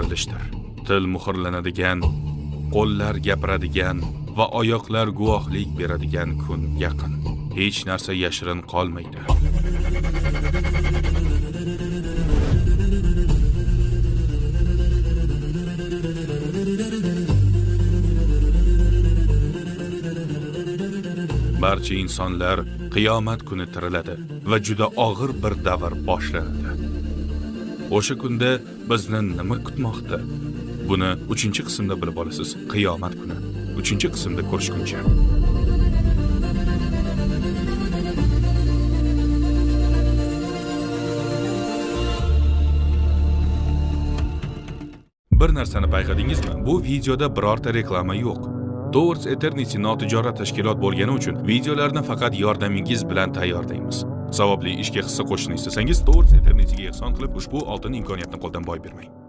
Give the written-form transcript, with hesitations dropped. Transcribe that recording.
tirilishdir. Til muhrlanadigan, qo'llar gapiradigan va oyoqlar guvohlik beradigan kun yaqin. Hech narsa yashirin qolmaydi. Barcha insonlar qiyomat kuni tiriladi va juda og'ir bir davr boshlanadi. O'sha kunda bizni nima kutmoqda? Buni 3-qismda bilib olasiz. Qiyomat kuni. 3-qismda ko'rishguncha. Bir narsani payqadingizmi? Bu videoda birorta reklama yo'q. Towards Eternity notijorat tashkilot bo'lgani uchun videolarni faqat yordamingiz bilan tayyorlaymiz. Savobli ishga hissa qo'shishni istasangiz Towards Eternity'ga ehson qilib ushbu oltin imkoniyatni qo'ldan boy bermang.